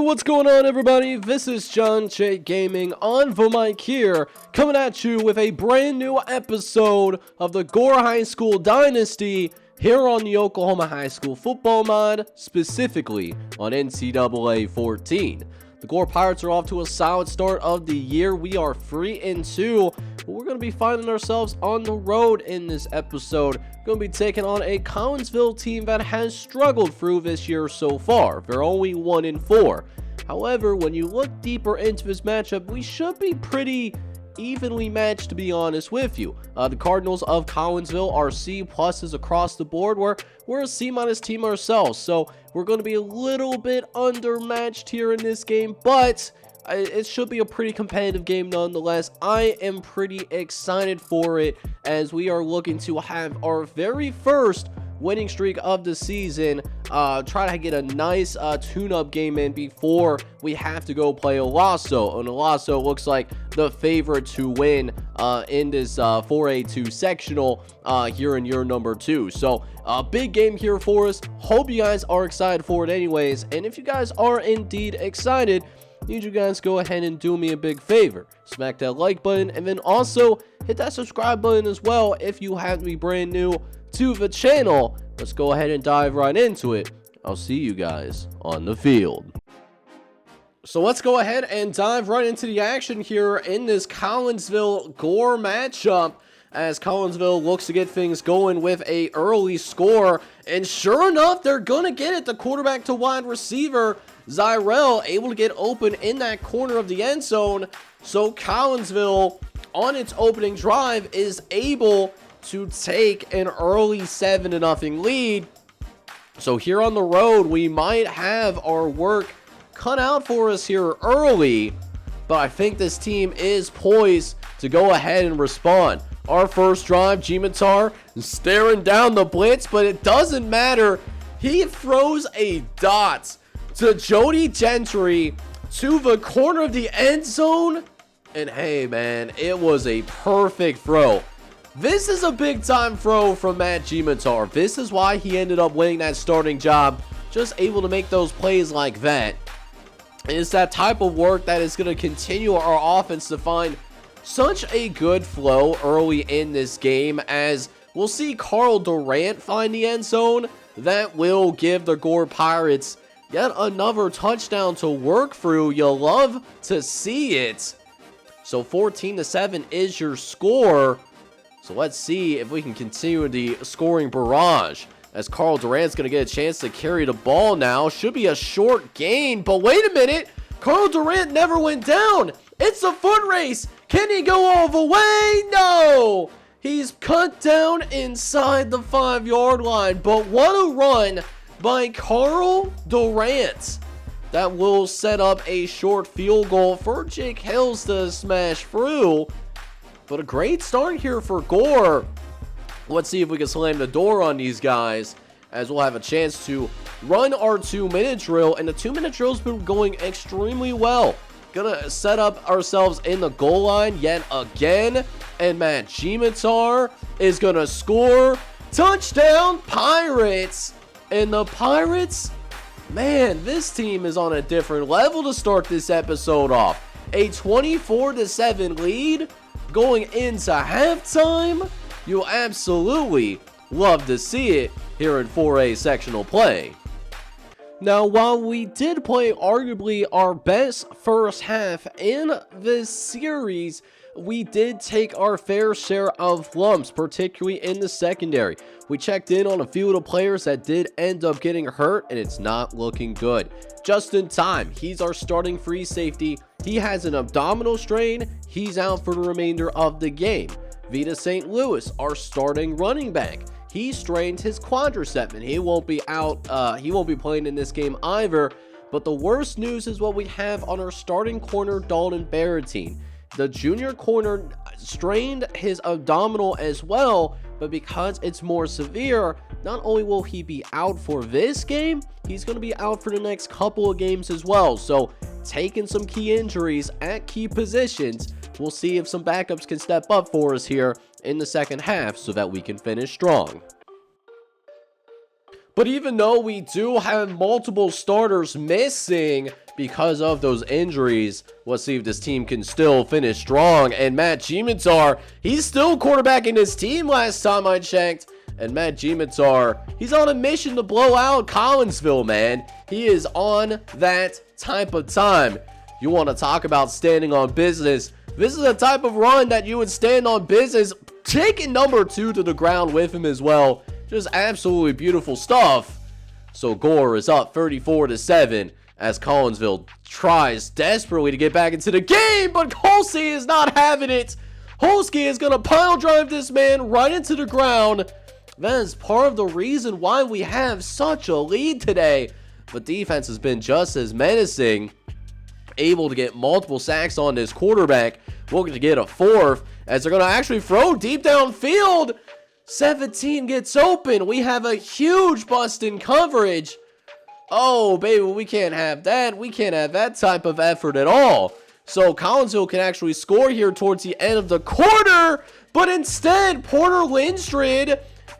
What's going on, everybody? This is John J Gaming on the mic here, coming at you with a brand new episode of the Gore High School Dynasty here on the Oklahoma High School football mod, specifically on NCAA 14. The Gore Pirates are off to a solid start of the year. We are 3-2, but we're going to be finding ourselves on the road in this episode. Going to be taking on a Collinsville team that has struggled through this year so far. They're only 1-4. However, when you look deeper into this matchup, we should be pretty evenly matched, to be honest with you. The Cardinals of Collinsville are C pluses across the board, where we're a C minus team ourselves, so we're going to be a little bit undermatched here in this game, but it should be a pretty competitive game nonetheless. I am pretty excited for it, as we are looking to have our very first winning streak of the season. Try to get a nice tune-up game in before we have to go play Owasso. And Owasso looks like the favorite to win in this 4A2 sectional here in year number 2. So a big game here for us. Hope you guys are excited for it anyways. And if you guys are indeed excited, need you guys go ahead and do me a big favor. Smack that like button, and then also hit that subscribe button as well if you have to be brand new to the channel. Let's go ahead and dive right into it. I'll see you guys on the field. So let's go ahead and dive right into the action here in this Collinsville Gore matchup, as Collinsville looks to get things going with a early score. And sure enough, they're gonna get it. The quarterback to wide receiver Zyrell able to get open in that corner of the end zone. So Collinsville on its opening drive is able to take an early 7-0 lead. So here on the road, we might have our work cut out for us here early, but I think this team is poised to go ahead and respond. Our first drive, Gmatar staring down the blitz, but it doesn't matter. He throws a dot to Jody Gentry to the corner of the end zone, and hey man, it was a perfect throw. This is a big time throw from Matt Gmatar. This is why he ended up winning that starting job, just able to make those plays like that. And it's that type of work that is going to continue our offense to find such a good flow early in this game, as we'll see Carl Durant find the end zone. That will give the Gore Pirates yet another touchdown to work through. You'll love to see it. So 14-7 is your score. So let's see if we can continue the scoring barrage, as Carl Durant's going to get a chance to carry the ball now. Should be a short gain, but wait a minute. Carl Durant never went down. It's a foot race. Can he go all the way? No. He's cut down inside the 5-yard line, but what a run by Carl Durant. That will set up a short field goal for Jake Hills to smash through. But a great start here for Gore. Let's see if we can slam the door on these guys, as we'll have a chance to run our 2-minute drill. And the 2-minute drill's been going extremely well. Gonna set up ourselves in the goal line yet again. And Matt Gmatar is gonna score. Touchdown Pirates. And the Pirates, man, this team is on a different level to start this episode off. A 24-7 lead going into halftime. You'll absolutely love to see it here in 4A sectional play. Now, while we did play arguably our best first half in this series, we did take our fair share of lumps, particularly in the secondary. We checked in on a few of the players that did end up getting hurt, and it's not looking good. Justin Time, he's our starting free safety. He has an abdominal strain. He's out for the remainder of the game. Vita St. Louis, our starting running back. He strained his quadricep, and he won't be out. He won't be playing in this game either. But the worst news is what we have on our starting corner, Dalton Barrettine. The junior corner strained his abdominal as well, but because it's more severe, not only will he be out for this game, he's going to be out for the next couple of games as well. So taking some key injuries at key positions. We'll see if some backups can step up for us here in the second half so that we can finish strong. But even though we do have multiple starters missing because of those injuries, let's see if this team can still finish strong. And Matt Gimitar, he's still quarterbacking his team last time I checked. And Matt Gimitar, he's on a mission to blow out Collinsville, man. He is on that type of time. You want to talk about standing on business? This is the type of run that you would stand on business, taking number 2 to the ground with him as well. Just absolutely beautiful stuff. So Gore is up 34-7 as Collinsville tries desperately to get back into the game, but Holsey is not having it. Holsey is going to pile drive this man right into the ground. That is part of the reason why we have such a lead today. But defense has been just as menacing, able to get multiple sacks on this quarterback, looking to get a 4th as they're going to actually throw deep downfield. 17 gets open. We have a huge bust in coverage. Oh, baby, we can't have that. We can't have that type of effort at all. So Collinsville can actually score here towards the end of the quarter, but instead, Porter Lindstrid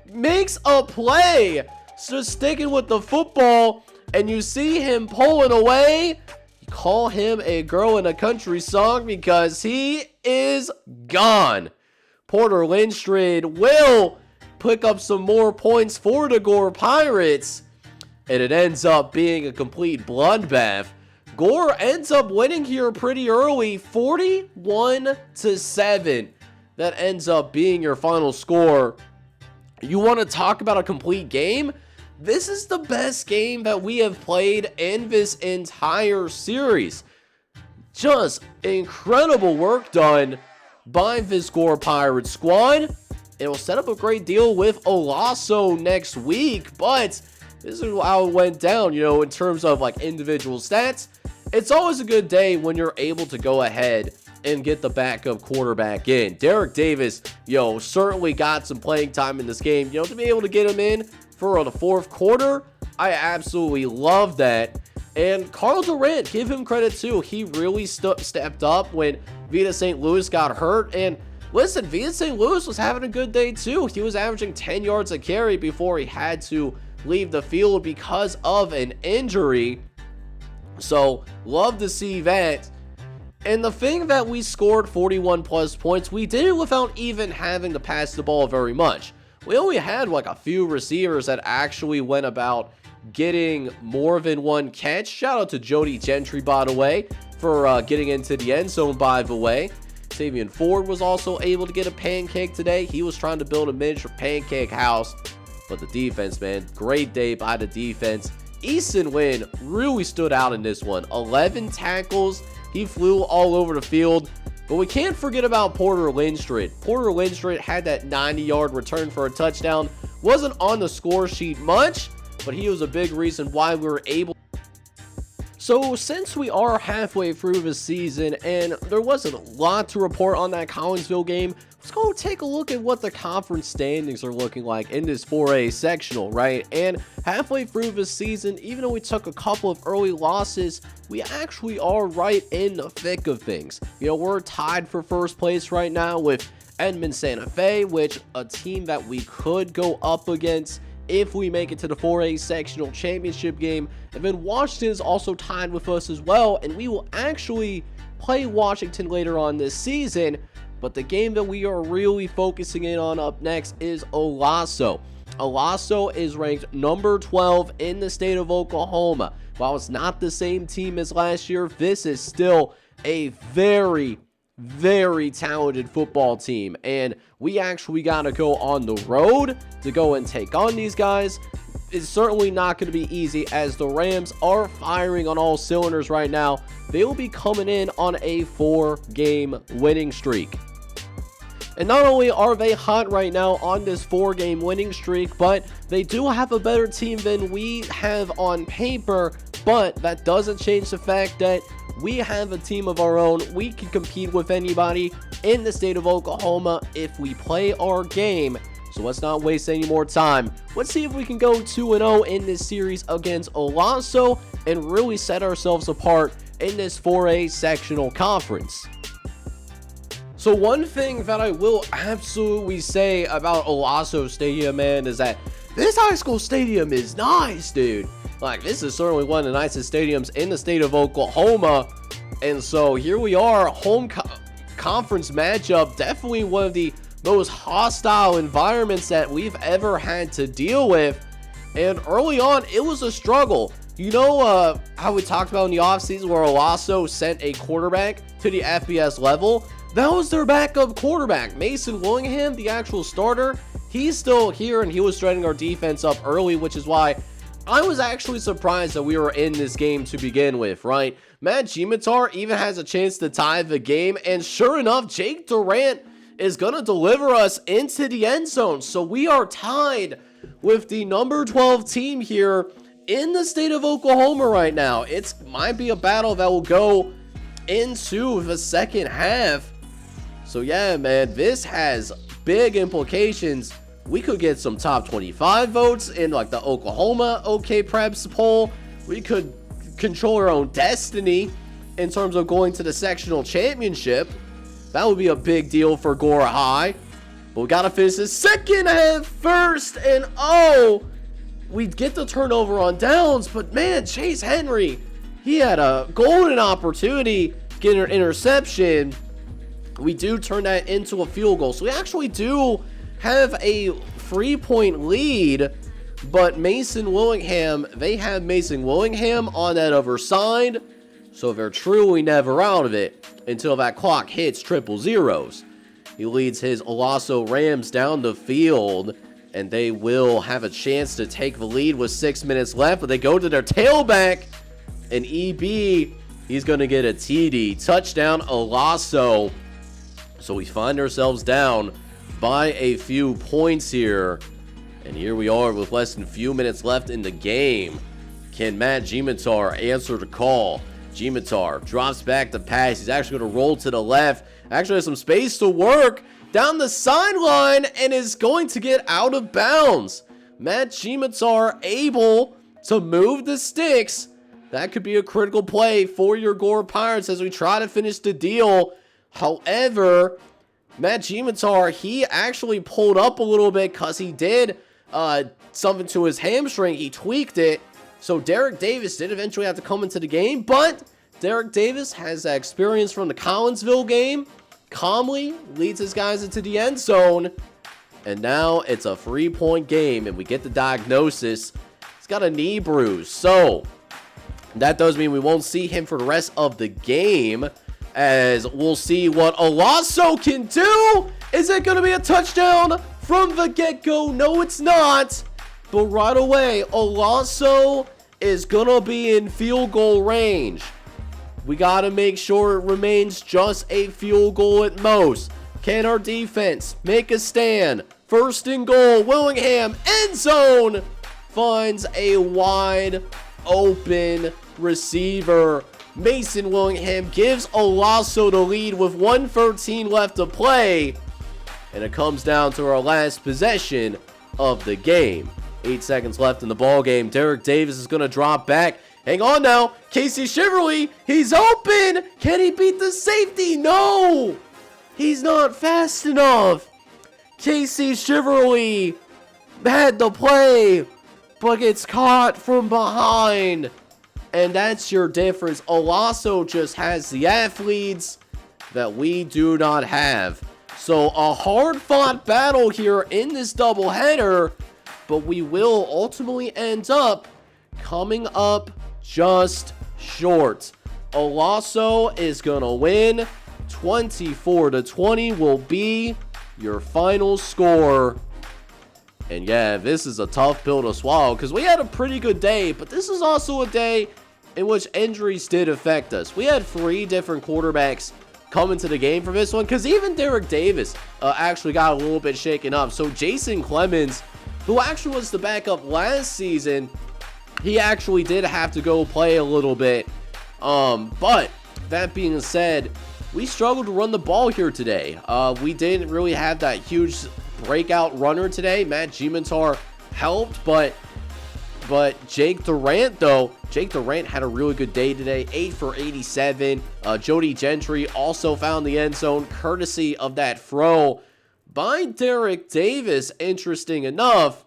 makes a play. So sticking with the football, and you see him pulling away. You call him a girl in a country song because he is gone. Porter Lindstrid will pick up some more points for the Gore Pirates, and it ends up being a complete bloodbath. Gore ends up winning here pretty early, 41-7. That ends up being your final score. You want to talk about a complete game? This is the best game that we have played in this entire series. Just incredible work done by this Gore Pirates squad. It will set up a great deal with Olaso next week, but this is how it went down, you know, in terms of like individual stats. It's always a good day when you're able to go ahead and get the backup quarterback in. Derek Davis, certainly got some playing time in this game, to be able to get him in for the 4th quarter. I absolutely love that. And Carl Durant, give him credit too. He really stepped up when Vita St. Louis got hurt. And listen, Vita St. Louis was having a good day too. He was averaging 10 yards a carry before he had to leave the field because of an injury. So, love to see that. And the thing that we scored 41 plus points, we did it without even having to pass the ball very much. We only had like a few receivers that actually went about getting more than one catch. Shout out to Jody Gentry, by the way, for getting into the end zone, by the way. Tavian Ford was also able to get a pancake today. He was trying to build a miniature pancake house. But the defense, man, great day by the defense. Easton Wynn really stood out in this one. 11 tackles. He flew all over the field. But we can't forget about Porter Lindstrid. Porter Lindstrid had that 90-yard return for a touchdown. Wasn't on the score sheet much, but he was a big reason why we were able. So since we are halfway through the season and there wasn't a lot to report on that Collinsville game, let's go take a look at what the conference standings are looking like in this 4A sectional, right? And halfway through the season, even though we took a couple of early losses, we actually are right in the thick of things. We're tied for first place right now with Edmond Santa Fe, which a team that we could go up against if we make it to the 4A sectional championship game. And then Washington is also tied with us as well, and we will actually play Washington later on this season. But the game that we are really focusing in on up next is Olaso. Olaso is ranked number 12 in the state of Oklahoma. While it's not the same team as last year, this is still a very, very talented football team, and we actually got to go on the road to go and take on these guys. It's certainly not going to be easy as the Rams are firing on all cylinders right now. They will be coming in on a 4-game winning streak. And not only are they hot right now on this 4-game winning streak, but they do have a better team than we have on paper. But that doesn't change the fact that we have a team of our own. We can compete with anybody in the state of Oklahoma if we play our game. So let's not waste any more time. Let's see if we can go 2-0 in this series against Olaso and really set ourselves apart in this 4A sectional conference. So one thing that I will absolutely say about Olaso Stadium, man, is that this high school stadium is nice, dude. Like, this is certainly one of the nicest stadiums in the state of Oklahoma. And so here we are, home conference matchup. Definitely one of the most hostile environments that we've ever had to deal with. And early on, it was a struggle. You know how we talked about in the offseason where Olaso sent a quarterback to the FBS level? That was their backup quarterback. Mason Willingham, the actual starter, he's still here, and he was threatening our defense up early, which is why I was actually surprised that we were in this game to begin with, right? Matt Gimitar even has a chance to tie the game, and sure enough, Jake Durant is going to deliver us into the end zone. So we are tied with the number 12 team here in the state of Oklahoma right now. It might be a battle that will go into the second half. So yeah, man, this has big implications. We could get some top 25 votes in like the Oklahoma OK Preps poll. We could control our own destiny in terms of going to the sectional championship. That would be a big deal for Gore High. But we got to finish the second half first. And oh, we get the turnover on downs. But man, Chase Henry, he had a golden opportunity getting an interception. We do turn that into a field goal. So we actually do have a 3-point lead. But Mason Willingham, they have Mason Willingham on that other side. So they're truly never out of it until that clock hits triple zeros. He leads his Olaso Rams down the field, and they will have a chance to take the lead with 6 minutes left, but they go to their tailback, and EB, he's going to get a TD. Touchdown, Olaso. So we find ourselves down by a few points here, and here we are with less than a few minutes left in the game. Can Matt Gimitar answer the call? Gimitar drops back the pass. He's actually going to roll to the left. Actually has some space to work down the sideline and is going to get out of bounds. Matt Gimitar able to move the sticks. That could be a critical play for your Gore Pirates as we try to finish the deal. However, Matt Gimitar, he actually pulled up a little bit because he did something to his hamstring. He tweaked it. So Derek Davis did eventually have to come into the game, but Derek Davis has that experience from the Collinsville game. Calmly leads his guys into the end zone. And now it's a 3-point game, and we get the diagnosis. He's got a knee bruise. So that does mean we won't see him for the rest of the game, as we'll see what Olaso can do. Is it going to be a touchdown from the get-go? No, it's not. But right away, Olaso is going to be in field goal range. We got to make sure it remains just a field goal at most. Can our defense make a stand? First and goal, Willingham, end zone. Finds a wide open receiver. Mason Willingham gives Olaso the lead with 1:13 left to play. And it comes down to our last possession of the game. 8 seconds left in the ball game. Derek Davis is going to drop back. Hang on now. Casey Shiverly, he's open. Can he beat the safety? No. He's not fast enough. Casey Shiverly had the play, but gets caught from behind. And that's your difference. Olaso just has the athletes that we do not have. So a hard-fought battle here in this doubleheader, but we will ultimately end up coming up just short. Olaso is going to win. 24-20 will be your final score. And yeah, this is a tough pill to swallow because we had a pretty good day, but this is also a day in which injuries did affect us. We had 3 different quarterbacks come into the game for this one because even Derek Davis actually got a little bit shaken up. So Jason Clemens, who actually was the backup last season, he actually did have to go play a little bit. But that being said, we struggled to run the ball here today. We didn't really have that huge breakout runner today. Matt Gimitar helped, but Jake Durant, though, Jake Durant had a really good day today. 8 for 87. Jody Gentry also found the end zone courtesy of that throw by Derek Davis. Interesting enough,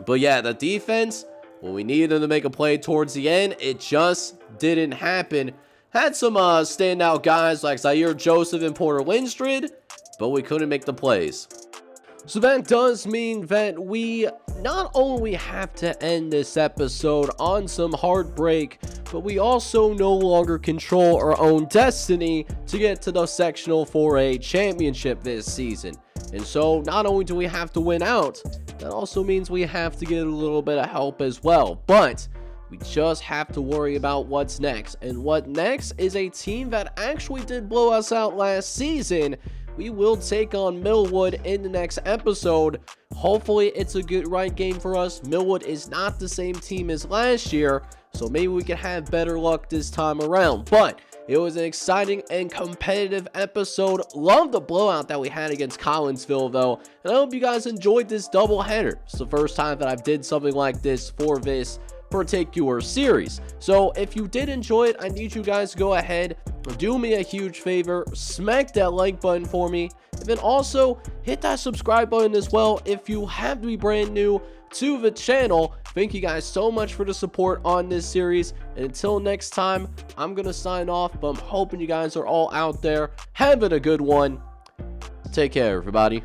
But yeah, the defense, when we needed them to make a play towards the end, it just didn't happen. Had some standout guys like Zaire Joseph and Porter Lindstrid, but we couldn't make the plays. So that does mean that we not only have to end this episode on some heartbreak, but we also no longer control our own destiny to get to the sectional for a championship this season. And so not only do we have to win out, that also means we have to get a little bit of help as well. But we just have to worry about what's next. And what next is a team that actually did blow us out last season. We will take on Millwood in the next episode. Hopefully it's a good right game for us. Millwood is not the same team as last year, so maybe we can have better luck this time around. But it was an exciting and competitive episode. Love the blowout that we had against Collinsville though, and I hope you guys enjoyed this doubleheader. It's the first time that I've did something like this for this particular series. So if you did enjoy it, I need you guys to go ahead, do me a huge favor, smack that like button for me, and then also hit that subscribe button as well if you have to be brand new to the channel. Thank you guys so much for the support on this series, and until next time, I'm gonna sign off, but I'm hoping you guys are all out there having a good one. Take care, everybody.